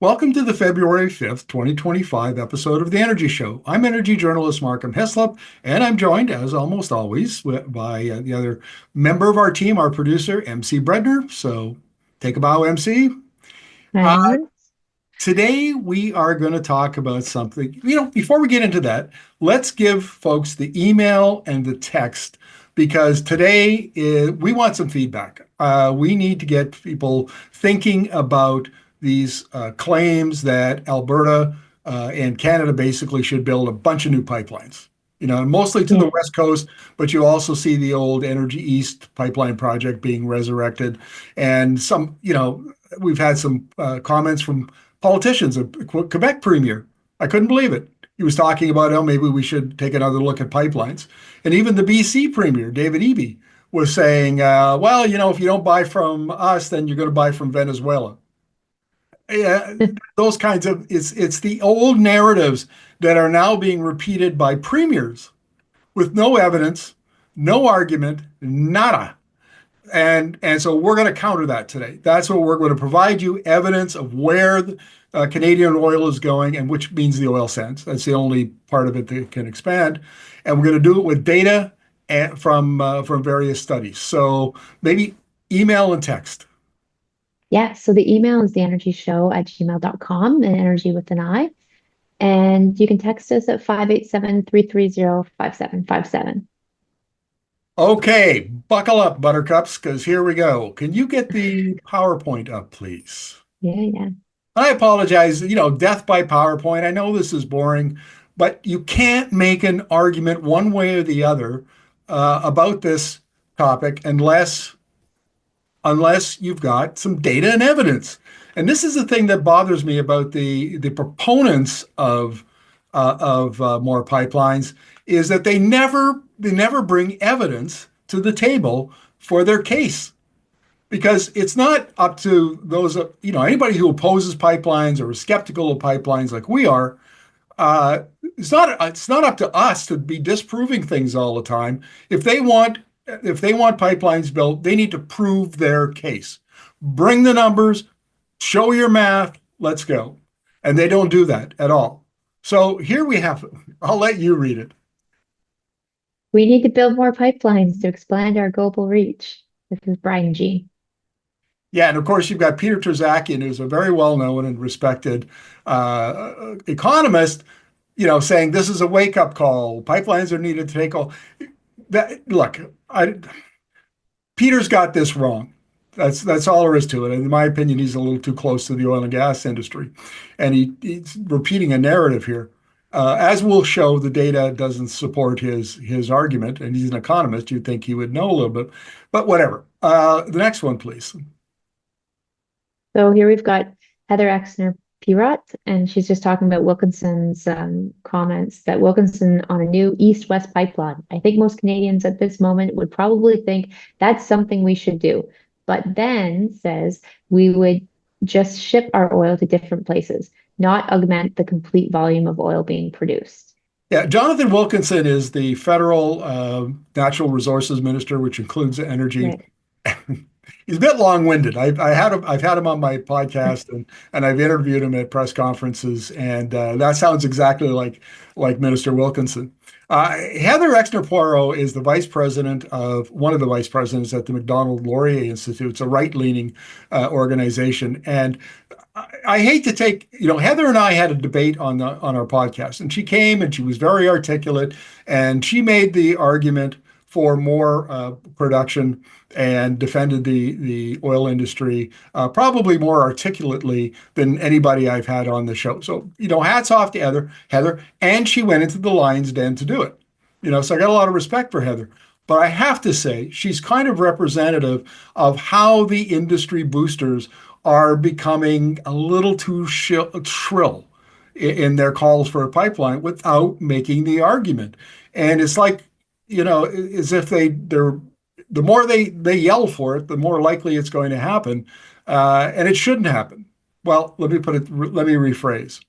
Welcome to the February 5th, 2025 episode of the Energy Show. I'm energy journalist Markham Hislop, and I'm joined, as almost always, by the other member of our team, our producer, MC Breadner. So take a bow, MC. Hi, Uh, Mark. Today, we are going to talk about something. Before we get into that, let's give folks the email and the text because we want some feedback. We need to get people thinking about these claims that Alberta and Canada basically should build a bunch of new pipelines. Mostly to the Yeah. West Coast, but you also see the old Energy East pipeline project being resurrected. And we've had some comments from politicians, a Quebec premier. I couldn't believe it. He was talking about, oh, maybe we should take another look at pipelines. And even the BC premier, David Eby, was saying, well, if you don't buy from us, then you're going to buy from Venezuela. Yeah, those kinds of it's the old narratives that are now being repeated by premiers with no evidence, no argument, nada. And so we're going to counter that today. That's what we're going to provide you evidence of where the, Canadian oil is going, and which means the oil sands. That's the only part of it that can expand. And we're going to do it with data from various studies. So maybe email and text. Yeah. So the email is theenergyshow@gmail.com and energy with an I. And you can text us at 587-330-5757. Okay, buckle up, buttercups, because here we go. Can you get the PowerPoint up, please? Yeah, yeah. I apologize, death by PowerPoint. I know this is boring, but you can't make an argument one way or the other about this topic unless you've got some data and evidence. And this is the thing that bothers me about the proponents of more pipelines is that they never bring evidence to the table for their case because it's not up to those, anybody who opposes pipelines or is skeptical of pipelines like we are. Uh, it's not up to us to be disproving things all the time. If they want pipelines built, they need to prove their case. Bring the numbers, show your math, let's go. And they don't do that at all. So here we have, I'll let you read it. We need to build more pipelines to expand our global reach. This is Brian G. Yeah, and of course you've got Peter Terzakian, who's a very well-known and respected economist, saying this is a wake-up call. Pipelines are needed to take all that. Look, Peter's got this wrong. That's all there is to it. And in my opinion, he's a little too close to the oil and gas industry, and he's repeating a narrative here. As we'll show, the data doesn't support his argument, and he's an economist. You'd think he would know a little bit, but whatever. The next one, please. So here we've got Heather Exner Pirot, and she's just talking about Wilkinson's comments that Wilkinson on a new east-west pipeline. I think most Canadians at this moment would probably think that's something we should do, but then says we would just ship our oil to different places, not augment the complete volume of oil being produced. Yeah, Jonathan Wilkinson is the federal natural resources minister, which includes energy. Right. He's a bit long-winded. I've had him on my podcast and I've interviewed him at press conferences, and that sounds exactly like Minister Wilkinson. Heather Exner Poirot is the vice president of one of the vice presidents at the Macdonald Laurier Institute. It's a right-leaning organization, and I hate to take, Heather and I had a debate on our podcast, and she came and she was very articulate, and she made the argument for more production and defended the oil industry probably more articulately than anybody I've had on the show. So, hats off to Heather, and she went into the lion's den to do it. So I got a lot of respect for Heather. But I have to say, she's kind of representative of how the industry boosters are becoming a little too shrill in their calls for a pipeline without making the argument. And it's like, as if they're the more they yell for it, the more likely it's going to happen, and it shouldn't happen. Well, let me rephrase.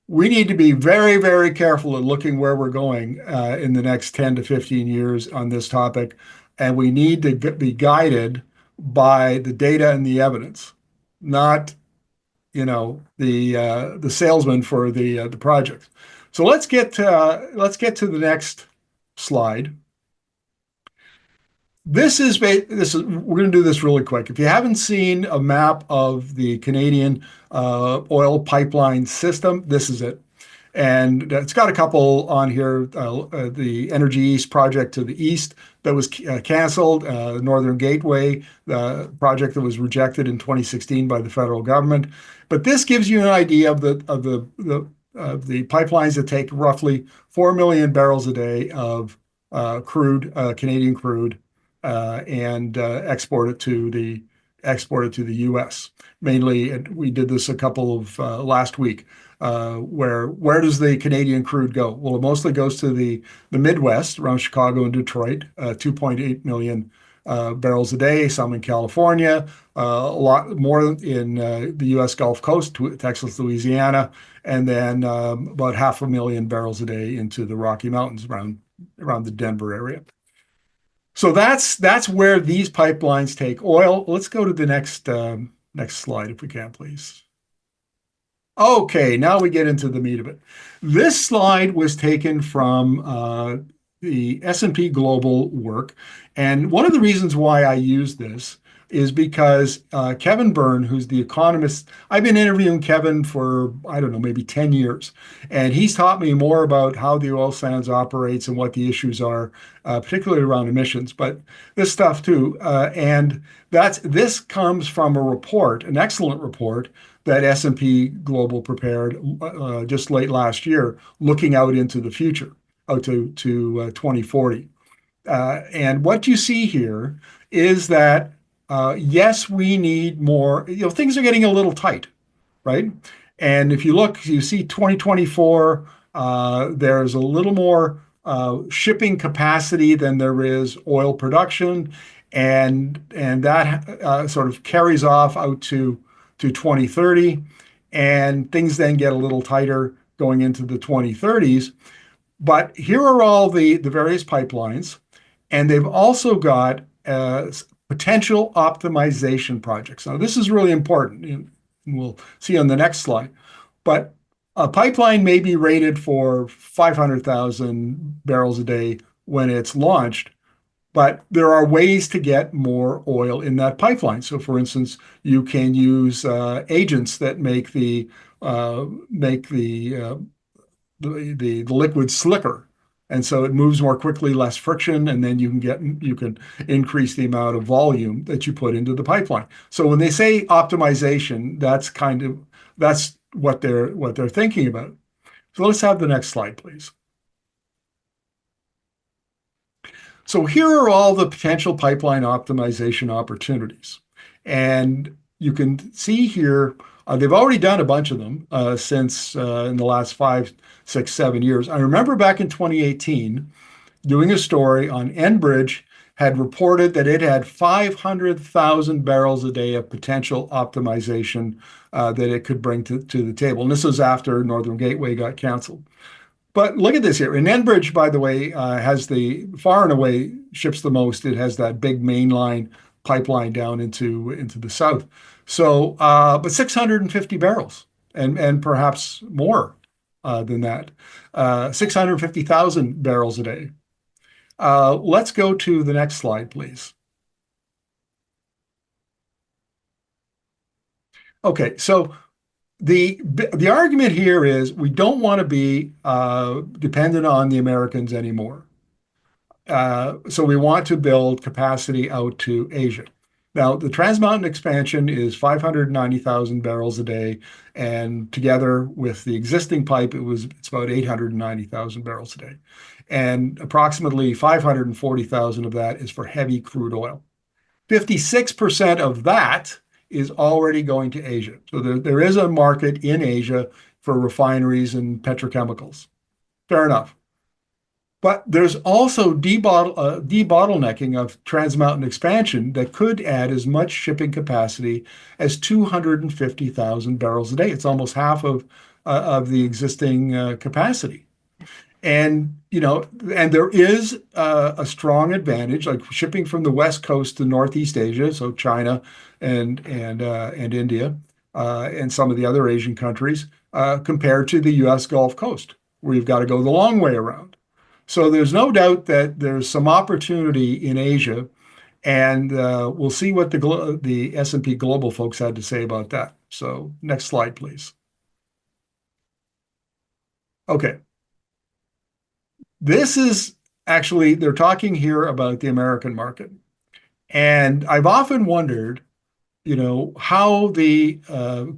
We need to be very, very careful at looking where we're going in the next 10 to 15 years on this topic, and we need to be guided by the data and the evidence, not the salesman for the project. So let's get to the next slide. This is we're going to do this really quick. If you haven't seen a map of the Canadian oil pipeline system, this is it. And it's got a couple on here. The Energy East project to the east that was canceled, Northern Gateway, the project that was rejected in 2016 by the federal government. But this gives you an idea of the pipelines that take roughly 4 million barrels a day of Canadian crude, and export it to the U.S. Mainly, we did this a couple of last week. Where does the Canadian crude go? Well, it mostly goes to the Midwest around Chicago and Detroit, 2.8 million barrels a day, some in California, a lot more in the U.S. Gulf Coast, Texas, Louisiana, and then about 500,000 barrels a day into the Rocky Mountains around the Denver area. So that's where these pipelines take oil. Let's go to the next slide if we can, please. Okay, now we get into the meat of it. This slide was taken from the S&P Global work, and one of the reasons why I use this is because Kevin Byrne, who's the economist, I've been interviewing Kevin for, I don't know, maybe 10 years, and he's taught me more about how the oil sands operates and what the issues are, particularly around emissions, but this stuff too. And this comes from a report, an excellent report that S&P Global prepared just late last year, looking out into the future, out to 2040. And what you see here is that yes, we need more. Things are getting a little tight, right? And if you look, you see 2024, there's a little more shipping capacity than there is oil production, and that sort of carries off out to 2030, and things then get a little tighter going into the 2030s. But here are all the various pipelines, and they've also got potential optimization projects. Now, this is really important, and we'll see on the next slide. But a pipeline may be rated for 500,000 barrels a day when it's launched, but there are ways to get more oil in that pipeline. So, for instance, you can use agents that make the liquid slicker, and so it moves more quickly, less friction, and then you can increase the amount of volume that you put into the pipeline. So when they say optimization, that's what they're thinking about. So let's have the next slide, please. So here are all the potential pipeline optimization opportunities. And you can see here, they've already done a bunch of them since in the last 5, 6, 7 years. I remember back in 2018 doing a story on Enbridge had reported that it had 500,000 barrels a day of potential optimization that it could bring to the table. And this was after Northern Gateway got canceled. But look at this here. And Enbridge, by the way, has the far and away ships the most. It has that big mainline pipeline down into the south. So, but 650 barrels and perhaps more than that, 650,000 barrels a day. Let's go to the next slide, please. Okay, so the argument here is we don't want to be dependent on the Americans anymore. So we want to build capacity out to Asia. Now, the Trans Mountain expansion is 590,000 barrels a day, and together with the existing pipe, it's about 890,000 barrels a day. And approximately 540,000 of that is for heavy crude oil. 56% of that is already going to Asia. So there is a market in Asia for refineries and petrochemicals. Fair enough. But there's also debottlenecking of Trans Mountain expansion that could add as much shipping capacity as 250,000 barrels a day. It's almost half of the existing capacity. And there is a strong advantage, like shipping from the West Coast to Northeast Asia, so China and India, and some of the other Asian countries compared to the US Gulf Coast, where you've got to go the long way around. So there's no doubt that there's some opportunity in Asia, and we'll see what the S&P Global folks had to say about that. So next slide, please. Okay, this is actually, they're talking here about the American market. And I've often wondered, how the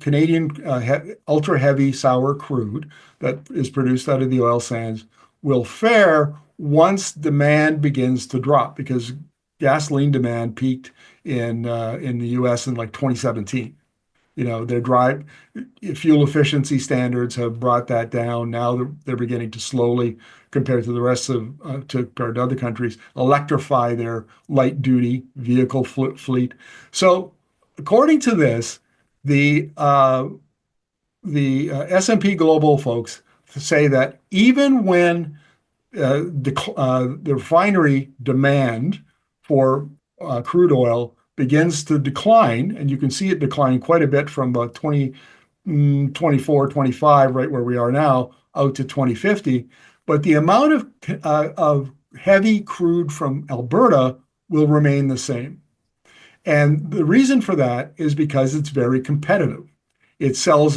Canadian ultra heavy sour crude that is produced out of the oil sands will fare once demand begins to drop, because gasoline demand peaked in the U.S. in like 2017. Their drive fuel efficiency standards have brought that down. Now they're beginning to slowly, compared to the rest of compared to other countries, electrify their light duty vehicle fleet. So according to this, the S&P Global folks say that even when the refinery demand for crude oil begins to decline, and you can see it decline quite a bit from about 2024, 25, right where we are now, out to 2050. But the amount of heavy crude from Alberta will remain the same. And the reason for that is because it's very competitive. It sells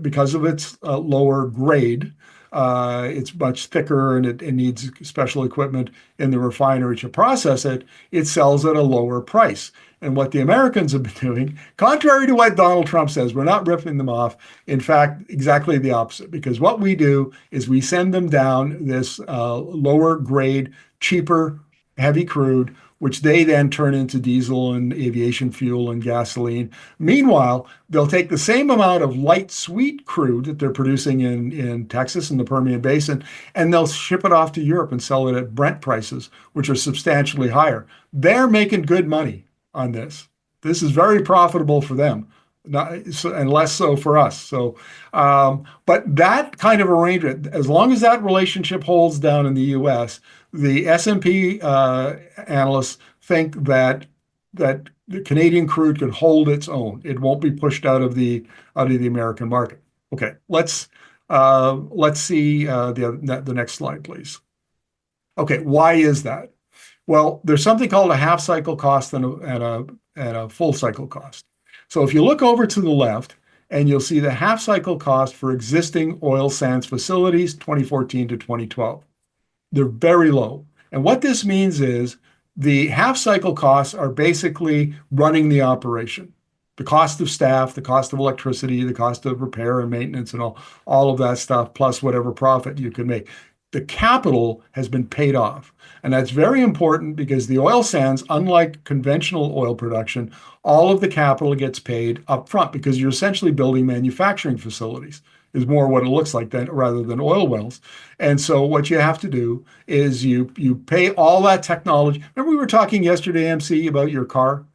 because of its lower grade, it's much thicker, and it needs special equipment in the refinery to process it. It sells at a lower price. And what the Americans have been doing, contrary to what Donald Trump says, we're not ripping them off. In fact, exactly the opposite, because what we do is we send them down this lower grade, cheaper, heavy crude, which they then turn into diesel and aviation fuel and gasoline. Meanwhile, they'll take the same amount of light sweet crude that they're producing in Texas and the Permian Basin, and they'll ship it off to Europe and sell it at Brent prices, which are substantially higher. They're making good money on this. This is very profitable for them, and less so for us. But that kind of arrangement, as long as that relationship holds down in the U.S., the S&P analysts think that the Canadian crude can hold its own. It won't be pushed out of the American market. Okay, let's see the next slide, please. Okay, why is that? Well, there's something called a half cycle cost and a full cycle cost. So if you look over to the left, and you'll see the half cycle cost for existing oil sands facilities, 2014 to 2012. They're very low. And what this means is the half cycle costs are basically running the operation. The cost of staff, the cost of electricity, the cost of repair and maintenance, and all of that stuff, plus whatever profit you can make. The capital has been paid off. And that's very important, because the oil sands, unlike conventional oil production, all of the capital gets paid up front, because you're essentially building manufacturing facilities, is more what it looks like rather than oil wells. And so what you have to do is you pay all that technology. Remember we were talking yesterday, MC, about your car,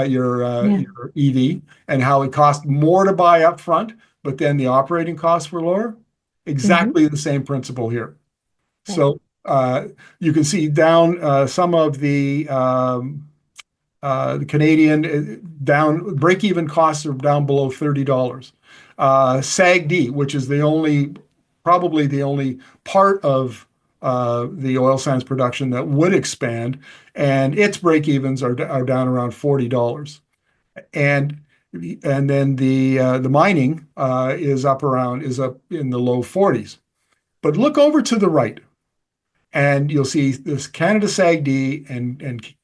your EV, and how it cost more to buy up front, but then the operating costs were lower? Exactly the same principle here. So you can see down some of the Canadian down break-even costs are down below $30. SAGD, which is probably the only part of the oil sands production that would expand, and its break-evens are down around $40. And then the mining is up in the low 40s. But look over to the right, and you'll see this Canada SAGD and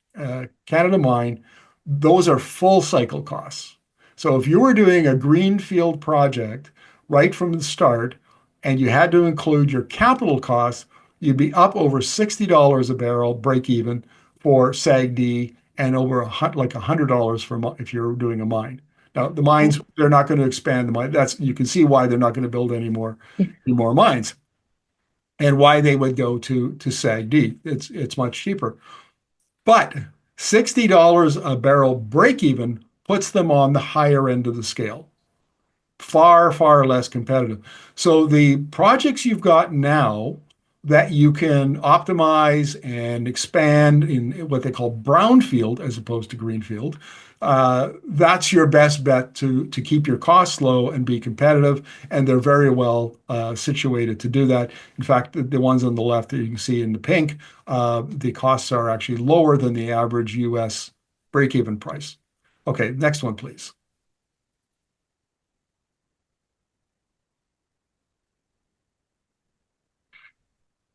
Canada Mine. Those are full cycle costs. So if you were doing a greenfield project right from the start, and you had to include your capital costs, you'd be up over $60 a barrel break even for SAGD, and over like $100 if you're doing a mine. Now the mines, they're not going to expand the mine. You can see why they're not going to build any more mines, and why they would go to SAGD. It's much cheaper. But $60 a barrel break even puts them on the higher end of the scale. Far, far less competitive. So the projects you've got now that you can optimize and expand in what they call brownfield as opposed to greenfield, that's your best bet to keep your costs low and be competitive. And they're very well situated to do that. In fact, the ones on the left that you can see in the pink, the costs are actually lower than the average US break-even price. Okay, next one, please.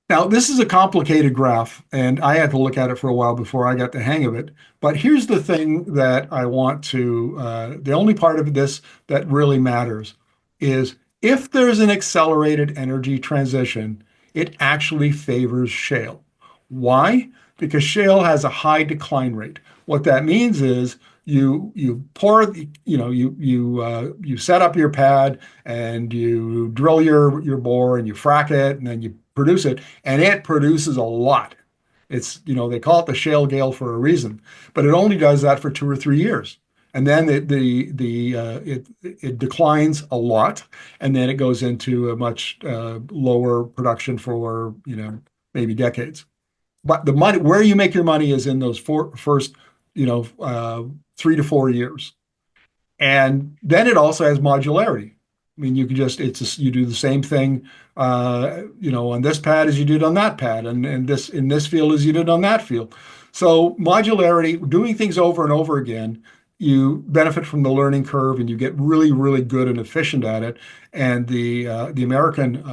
Now, this is a complicated graph, and I had to look at it for a while before I got the hang of it. But here's the thing that I want to, the only part of this that really matters is if there's an accelerated energy transition, it actually favors shale. Why? Because shale has a high decline rate. What that means is you pour, you set up your pad and you drill your bore and you frack it and then you produce it, and it produces a lot. They call it the shale gale for a reason, but it only does that for 2 or 3 years. And then it declines a lot, and then it goes into a much lower production for maybe decades. But the money where you make your money is in those first 3 to 4 years. And then it also has modularity. I mean, you can you do the same thing, on this pad as you did on that pad, and this in this field as you did on that field. So modularity, doing things over and over again, you benefit from the learning curve, and you get really, really good and efficient at it. And the American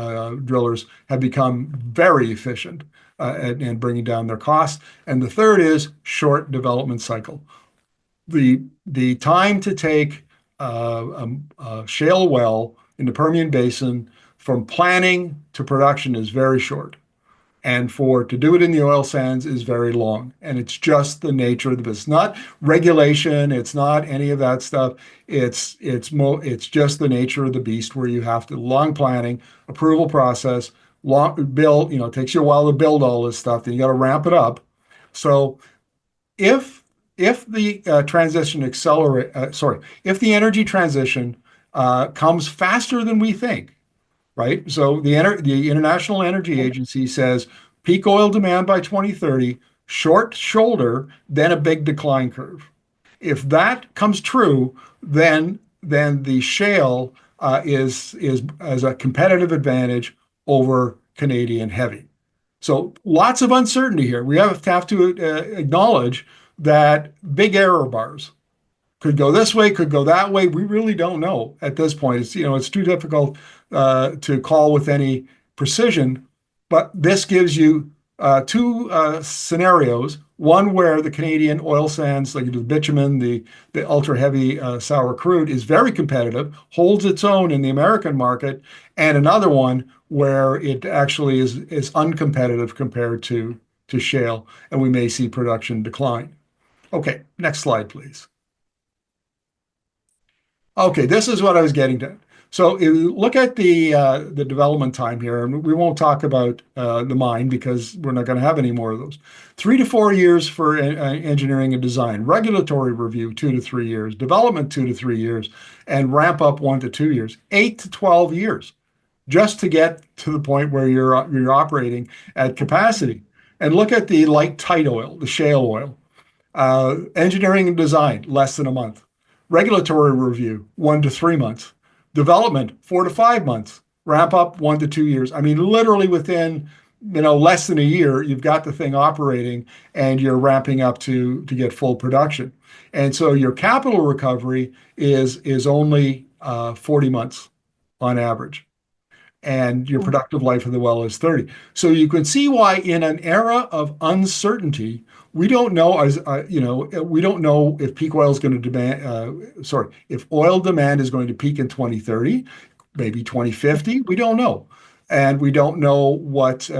drillers have become very efficient at bringing down their costs. And the third is short development cycle. The time to take a shale well in the Permian Basin from planning to production is very short. And to do it in the oil sands is very long. And it's just the nature of the business. Not regulation, it's not any of that stuff. It's just the nature of the beast where you have to long planning, approval process, long build, it takes you a while to build all this stuff, then you got to ramp it up. So if if the transition accelerate, sorry, if the energy transition comes faster than we think, right? So the International Energy Agency says peak oil demand by 2030, short shoulder, then a big decline curve. If that comes true, then the shale is as a competitive advantage over Canadian heavy. So lots of uncertainty here. We have to acknowledge that big error bars could go this way, could go that way. We really don't know at this point. It's too difficult to call with any precision. But this gives you two scenarios. One where the Canadian oil sands, like the bitumen, the ultra heavy sour crude, is very competitive, holds its own in the American market, and another one where it actually is uncompetitive compared to shale, and we may see production decline. Okay, next slide, please. Okay, this is what I was getting to. So if you look at the development time here, and we won't talk about the mine because we're not going to have any more of those. 3 to 4 years for engineering and design, regulatory review 2 to 3 years, development 2 to 3 years, and ramp up 1 to 2 years. 8 to 12 years just to get to the point where you're operating at capacity. And look at the light tight oil, the shale oil. Engineering and design, less than a month. Regulatory review, 1 to 3 months. Development, 4 to 5 months. Ramp up 1 to 2 years. I mean, literally within less than a year, you've got the thing operating and you're ramping up to get full production. And so your capital recovery is only 40 months on average, and your productive life of the well is 30. So you can see why in an era of uncertainty, we don't know we don't know if peak oil is going to if oil demand is going to peak in 2030, maybe 2050, we don't know. And we don't know what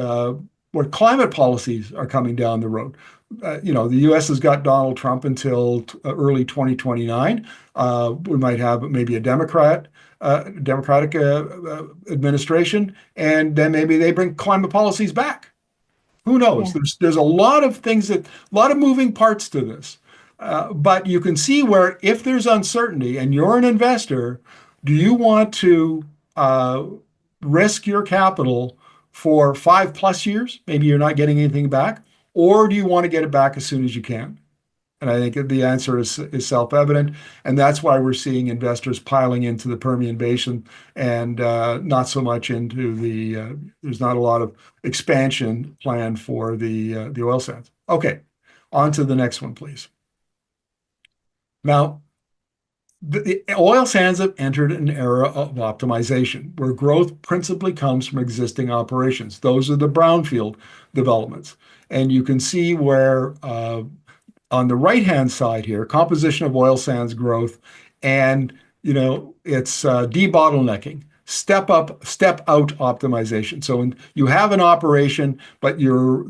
climate policies are coming down the road. The US has got Donald Trump until early 2029. We might have maybe a Democratic administration, and then maybe they bring climate policies back. Who knows? Yeah. There's a lot of things a lot of moving parts to this. But you can see where if there's uncertainty and you're an investor, do you want to risk your capital for 5+ years? Maybe you're not getting anything back, or do you want to get it back as soon as you can? And I think the answer is self-evident. And that's why we're seeing investors piling into the Permian Basin and not so much into there's not a lot of expansion planned for the oil sands. Okay, on to the next one, please. Now, the oil sands have entered an era of optimization where growth principally comes from existing operations. Those are the brownfield developments. And you can see where on the right-hand side here, composition of oil sands growth, and it's debottlenecking, step up, step out optimization. So when you have an operation, but your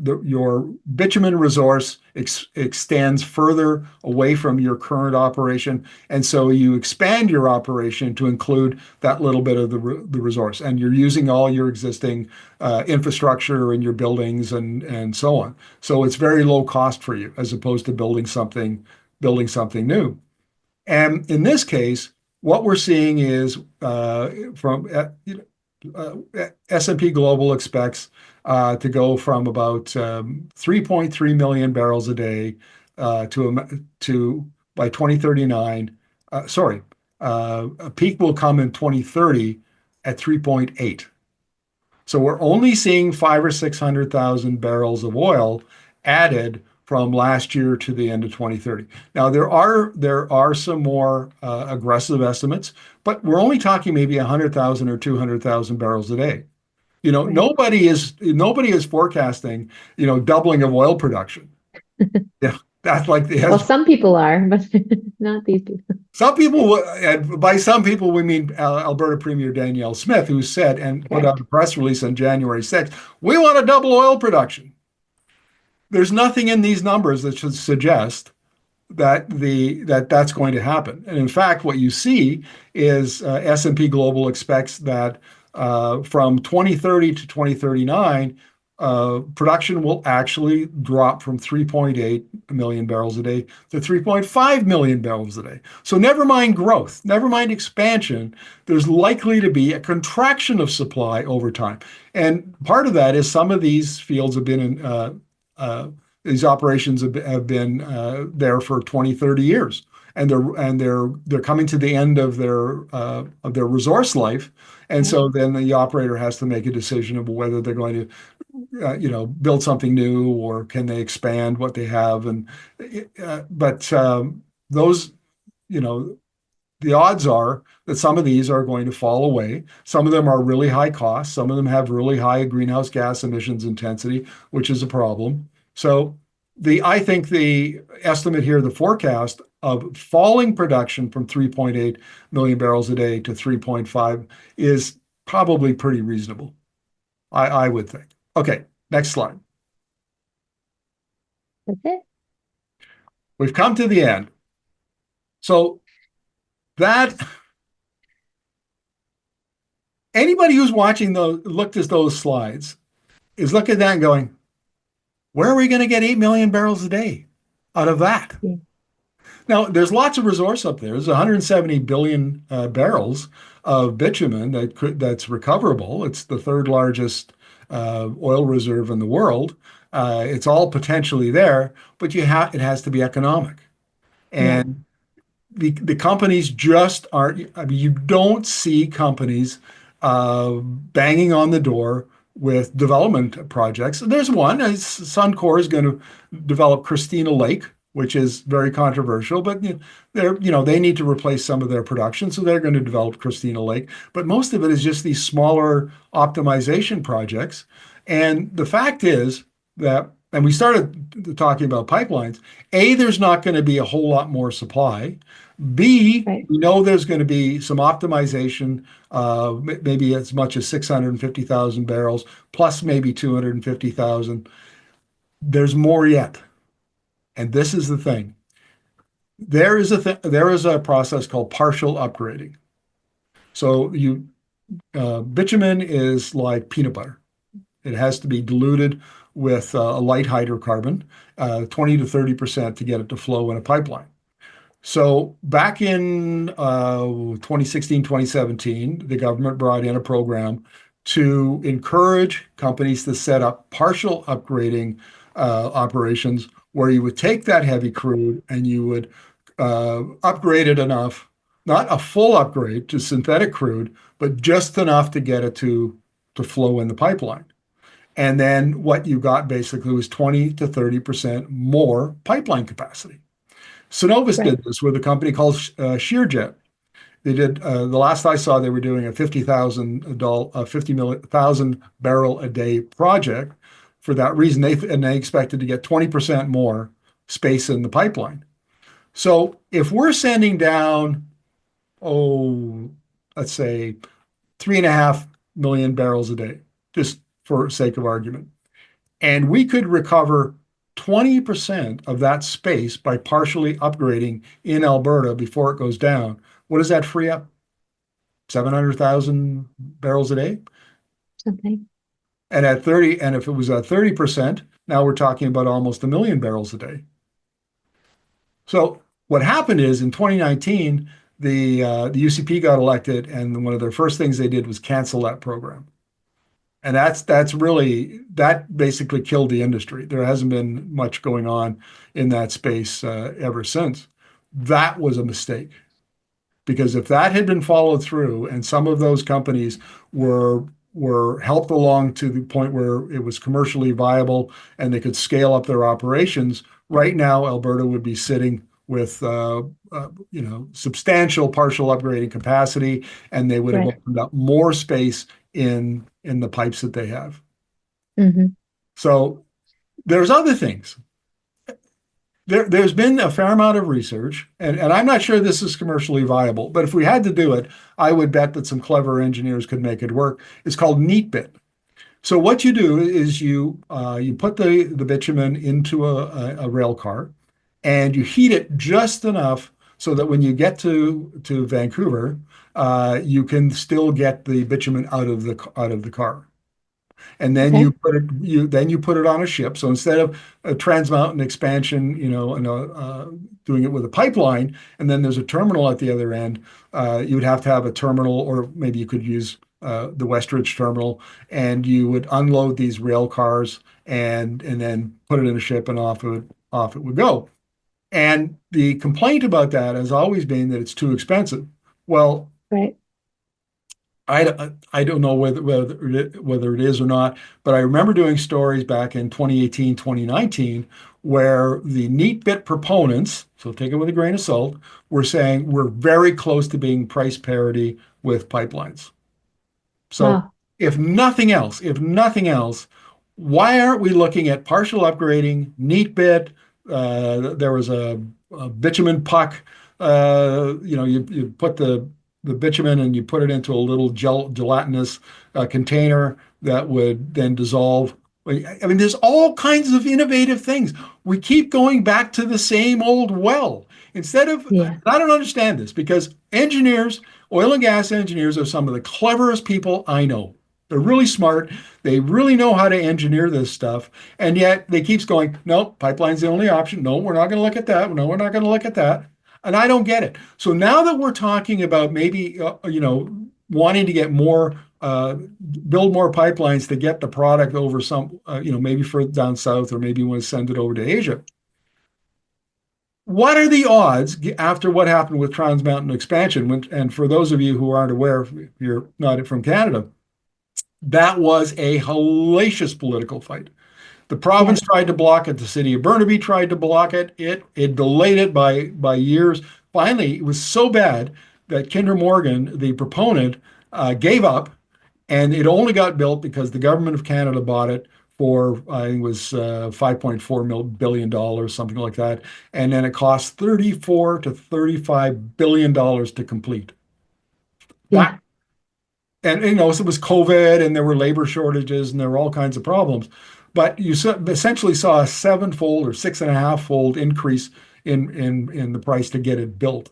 bitumen resource extends further away from your current operation, and so you expand your operation to include that little bit of the resource, and you're using all your existing infrastructure in your buildings and so on. So it's very low cost for you as opposed to building something new. And in this case, what we're seeing is from S&P Global expects to go from about 3.3 million barrels a day to by 2039. Sorry, a peak will come in 2030 at 3.8. So we're only seeing 500,000 or 600,000 barrels of oil added from last year to the end of 2030. Now there are some more aggressive estimates, but we're only talking maybe 100,000 or 200,000 barrels a day. Right. Nobody is forecasting doubling of oil production. Yeah, that's like Well, the some people are, but not these people. some people, and by some people, we mean Alberta Premier Danielle Smith, who said and put out Correct. a press release on January 6th, we want to double oil production. There's nothing in these numbers that should suggest that's going to happen. And in fact, what you see is S&P Global expects that from 2030 to 2039, production will actually drop from 3.8 million barrels a day to 3.5 million barrels a day. So never mind growth, never mind expansion, there's likely to be a contraction of supply over time. And part of that is some of these fields have been in these operations have been there for 20, 30 years, and they're coming to the end of their resource life, and Right. so then the operator has to make a decision of whether they're going to build something new or can they expand what they have, and but those you know the odds are that some of these are going to fall away. Some of them are really high cost. Some of them have really high greenhouse gas emissions intensity, which is a problem. So I think the estimate here, the forecast of falling production from 3.8 million barrels a day to 3.5 is probably pretty reasonable. I would think. Okay, next slide. That's it. We've come to the end. So that anybody who's watching those looked at those slides is looking at that and going, where are we going to get 8 million barrels a day out of that? Yeah. Now, there's lots of resource up there. There's 170 billion barrels of bitumen that's recoverable. It's the third largest oil reserve in the world. It's all potentially there, but it has to be economic. Yeah. And the companies just aren't. I mean, you don't see companies banging on the door with development projects. There's one. Suncor is going to develop Christina Lake, which is very controversial, but they need to replace some of their production, so they're going to develop Christina Lake. But most of it is just these smaller optimization projects. And the fact is that, and we started talking about pipelines. A, there's not going to be a whole lot more supply. B, Right. we know there's going to be some optimization, maybe as much as 650,000 barrels, plus maybe 250,000. There's more yet. And this is the thing. There is a process called partial upgrading. So bitumen is like peanut butter. It has to be diluted with a light hydrocarbon, 20 to 30% to get it to flow in a pipeline. So back in 2016, 2017, the government brought in a program to encourage companies to set up partial upgrading operations where you would take that heavy crude and you would upgrade it enough, not a full upgrade to synthetic crude, but just enough to get it to flow in the pipeline. And then what you got basically was 20 to 30% more pipeline capacity. Synovus Right. did this with a company called Shearjet. They did the last I saw, they were doing a 50,000 barrel a day project. For that reason, they expected to get 20% more space in the pipeline. So if we're sending down, oh, let's say 3.5 million barrels a day, just for sake of argument, and we could recover 20% of that space by partially upgrading in Alberta before it goes down. What does that free up? 700,000 barrels a day. Something. And at 30, and if it was at 30%, now we're talking about almost 1 million barrels a day. So what happened is in 2019, the UCP got elected, and one of their first things they did was cancel that program. And that's really that basically killed the industry. There hasn't been much going on in that space ever since. That was a mistake. Because if that had been followed through and some of those companies were were helped along to the point where it was commercially viable and they could scale up their operations, right now Alberta would be sitting with substantial partial upgrading capacity, and they would have Right. opened up more space in the pipes that they have. Hmm. So there's other things. There's been a fair amount of research, and I'm not sure this is commercially viable, but if we had to do it, I would bet that some clever engineers could make it work. It's called neat bit. So what you do is you put the bitumen into a rail car, and you heat it just enough so that when you get to Vancouver, you can still get the bitumen out of the car, and then Okay. you put it on a ship. So instead of a Trans Mountain expansion, and doing it with a pipeline, and then there's a terminal at the other end, you would have to have a terminal, or maybe you could use the Westridge terminal, and you would unload these rail cars and then put it in a ship, and off it would go. And the complaint about that has always been that it's too expensive. Well, Right. I don't know whether it is or not, but I remember doing stories back in 2018, 2019, where the neat bit proponents, so take it with a grain of salt, were saying we're very close to being price parity with pipelines. So Wow. if nothing else, why aren't we looking at partial upgrading, neat bit? There was a bitumen puck. You put the bitumen and you put it into a little gelatinous container that would then dissolve. I mean, there's all kinds of innovative things. We keep going back to the same old well. Instead of, Yeah. I don't understand this because engineers, oil and gas engineers, are some of the cleverest people I know. They're really smart. They really know how to engineer this stuff. And yet they keeps going, no, pipeline's the only option. No, we're not going to look at that. No, we're not going to look at that. And I don't get it. So now that we're talking about maybe, wanting to get more, build more pipelines to get the product over some, maybe further down south, or maybe you want to send it over to Asia. What are the odds after what happened with Trans Mountain expansion? And for those of you who aren't aware, if you're not from Canada, that was a hellacious political fight. The province Yeah. tried to block it. The city of Burnaby tried to block it. It delayed it by years. Finally, it was so bad that Kinder Morgan, the proponent, gave up, and it only got built because the government of Canada bought it for, I think it was $5.4 billion, something like that, and then it cost 34 to 35 billion dollars to complete. That Yeah. and so it was COVID, and there were labor shortages, and there were all kinds of problems. But you essentially saw a sevenfold or 6.5-fold increase in the price to get it built.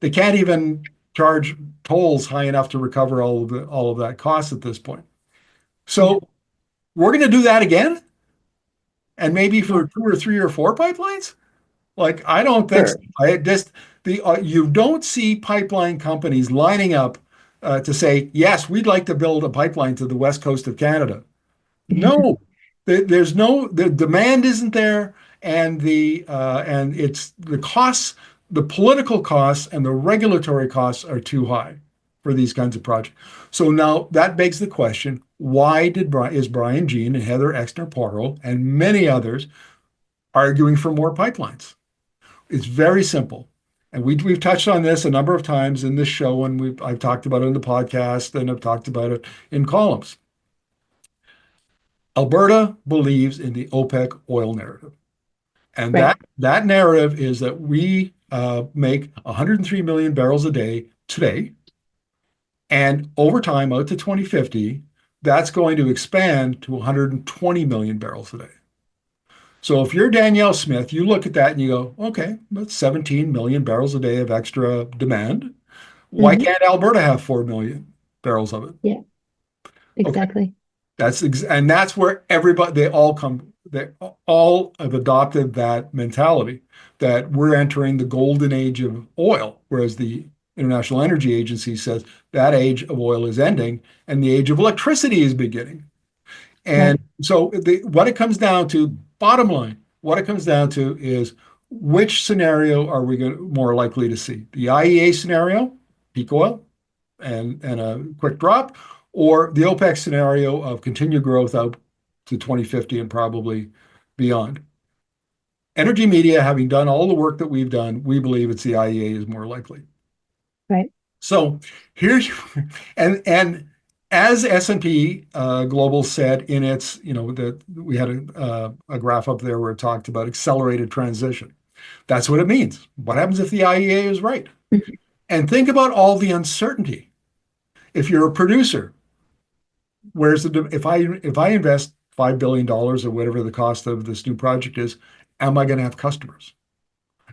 They can't even charge tolls high enough to recover all of that cost at this point. Yeah. So we're going to do that again, and maybe Yeah. for two or three or four pipelines. Like, I don't think so. For I just the You don't see pipeline companies lining up to say, yes, we'd like to build a pipeline to the west coast of Canada. No, there's no, the demand isn't there, and it's the costs, the political costs and the regulatory costs are too high for these kinds of projects. So now that begs the question: why is Brian Jean and Heather Exner-Poirot and many others arguing for more pipelines? It's very simple. And we've touched on this a number of times in this show, and I've talked about it in the podcast, and I've talked about it in columns. Alberta believes in the OPEC oil narrative. And Right. that narrative is that we make 103 million barrels a day today. And over time, out to 2050, that's going to expand to 120 million barrels a day. So if you're Danielle Smith, you look at that and you go, okay, that's 17 million barrels a day of extra demand. Why Hmm. can't Alberta have 4 million barrels of it? Yeah, Okay, exactly. and that's where everybody, they all have adopted that mentality that we're entering the golden age of oil, whereas the International Energy Agency says that age of oil is ending and the age of electricity is beginning. And Right. so what it comes down to, bottom line, what it comes down to is which scenario are we more likely to see? The IEA scenario, peak oil and a quick drop, or the OPEC scenario of continued growth out to 2050 and probably beyond. Energy Media, having done all the work that we've done, we believe it's the IEA is more likely. Right. So here's and as S&P Global said in its, that we had a graph up there where it talked about accelerated transition. That's what it means. What happens if the IEA is right? Mhm. And think about all the uncertainty. If you're a producer, if I invest $5 billion or whatever the cost of this new project is, am I going to have customers?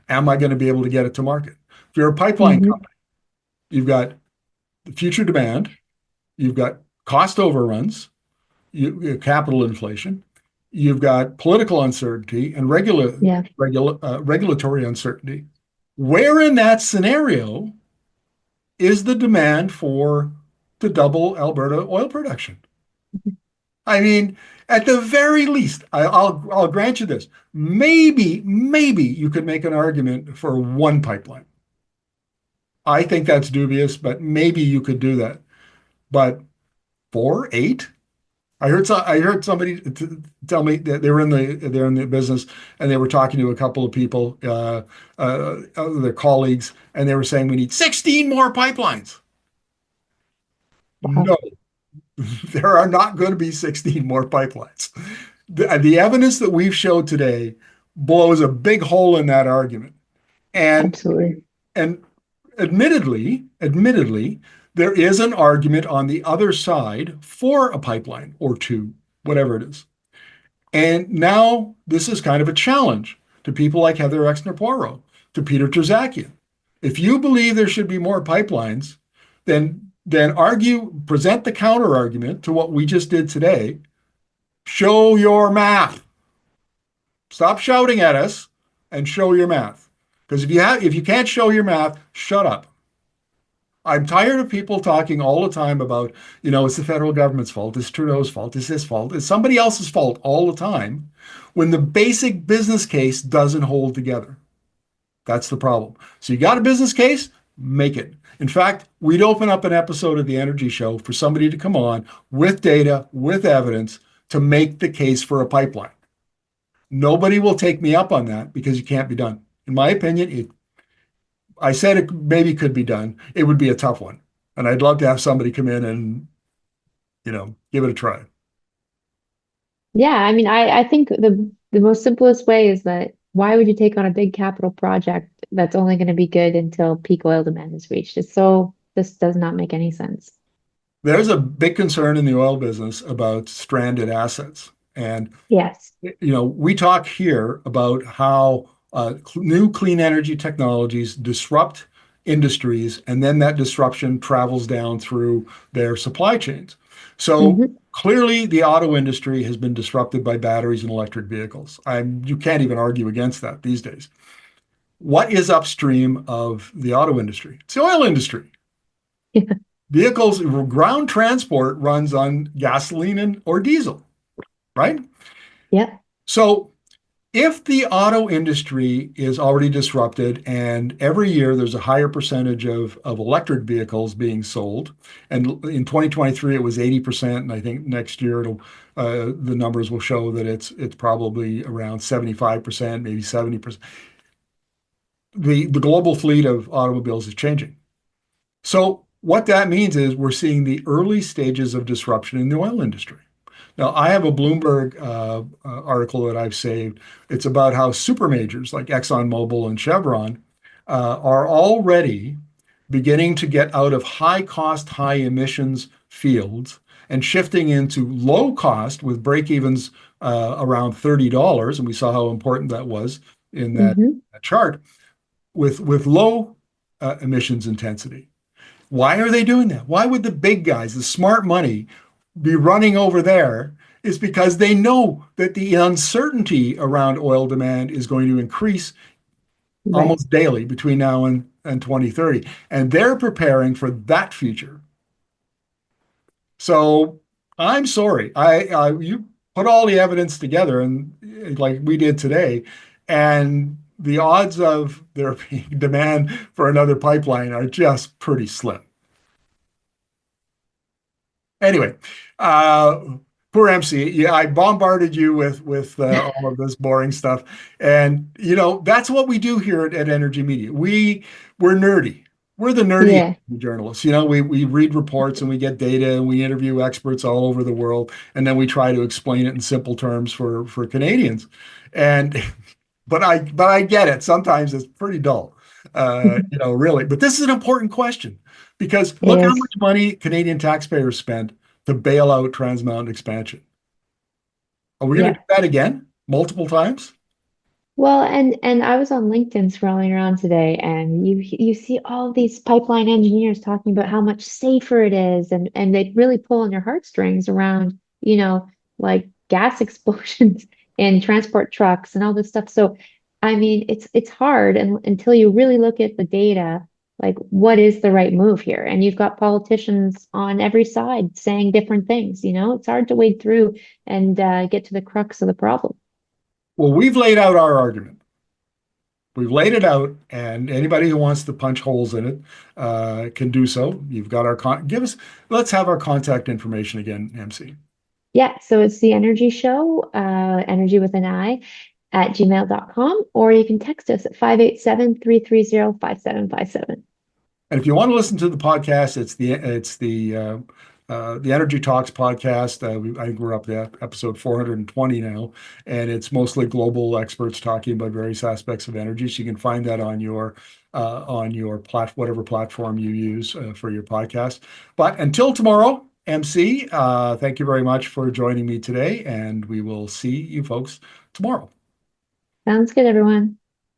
Am I going to be able to get it to market? If you're a pipeline Mhm. company, you've got the future demand, you've got cost overruns, capital inflation, you've got political uncertainty and Yeah, regulatory uncertainty. Where in that scenario is the demand for to double Alberta oil production? I mean, at the very least, I'll grant you this. Maybe you could make an argument for one pipeline. I think that's dubious, but maybe you could do that. But four, eight? I heard somebody tell me that they're in the business and they were talking to a couple of people, their colleagues, and they were saying we need 16 more pipelines. wow. No, there are not going to be 16 more pipelines. The evidence that we've showed today blows a big hole in that argument. And Absolutely. and admittedly, there is an argument on the other side for a pipeline or two, whatever it is. And now this is kind of a challenge to people like Heather Exner-Poirot, to Peter Terzakian. If you believe there should be more pipelines, then present the counter argument to what we just did today. Show your math. Stop shouting at us and show your math. Because if you can't show your math, shut up. I'm tired of people talking all the time about, it's the federal government's fault, it's Trudeau's fault, it's his fault, it's somebody else's fault all the time when the basic business case doesn't hold together. That's the problem. So you got a business case, make it. In fact, we'd open up an episode of the Energy Show for somebody to come on with data, with evidence to make the case for a pipeline. Nobody will take me up on that because it can't be done. In my opinion, I said it maybe could be done. It would be a tough one. And I'd love to have somebody come in and, give it a try. Yeah, I mean, I think the most simplest way is that why would you take on a big capital project that's only going to be good until peak oil demand is reached? This does not make any sense. There's a big concern in the oil business about stranded assets. And, Yes. we talk here about how new clean energy technologies disrupt industries, and then that disruption travels down through their supply chains. So Hmm. clearly, the auto industry has been disrupted by batteries and electric vehicles. You can't even argue against that these days. What is upstream of the auto industry? It's the oil industry. Yeah. Vehicles, ground transport runs on gasoline or diesel, right? Yeah. So If the auto industry is already disrupted and every year there's a higher percentage of electric vehicles being sold, and in 2023 it was 80%, and I think next year the numbers will show that it's probably around 75%, maybe 70%. The global fleet of automobiles is changing. So what that means is we're seeing the early stages of disruption in the oil industry. Now, I have a Bloomberg article that I've saved. It's about how super majors like ExxonMobil and Chevron are already beginning to get out of high cost, high emissions fields and shifting into low cost with break evens around $30. And we saw how important that was in Hmm. that chart with low emissions intensity. Why are they doing that? Why would the big guys, the smart money, be running over there? Is because they know that the uncertainty around oil demand is going to increase Right. almost daily between now and 2030. And they're preparing for that future. So I'm sorry. You put all the evidence together and like we did today, and the odds of there being demand for another pipeline are just pretty slim. Anyway, uh, poor MC. Yeah, I bombarded you with all of this boring stuff, and that's what we do here at Energy Media. We're nerdy. We're the nerdy Yeah. journalists. We read reports and we get data and we interview experts all over the world, and then we try to explain it in simple terms for Canadians. And but I get it. Sometimes it's pretty dull, really. But this is an important question because It look how is. much money Canadian taxpayers spent to bail out Trans Mountain expansion. Are we going to Yeah. do that again multiple times? Well, and I was on LinkedIn scrolling around today, and you see all of these pipeline engineers talking about how much safer it is, and they really pull on your heartstrings around, like gas explosions and transport trucks and all this stuff. So, I mean, it's hard and until you really look at the data, like what is the right move here? And you've got politicians on every side saying different things, It's hard to wade through and get to the crux of the problem. Well, we've laid out our argument. We've laid it out, and anybody who wants to punch holes in it can do so. You've got give us. Let's have our contact information again, MC. Yeah, so it's the Energy Show, energy with an I, at gmail.com, or you can text us at 587-330-5757. And if you want to listen to the podcast, it's the Energy Talks podcast. I think we're up to episode 420 now, and it's mostly global experts talking about various aspects of energy. So you can find that on your whatever platform you use for your podcast. But until tomorrow, MC, thank you very much for joining me today, and we will see you folks tomorrow. Sounds good, everyone.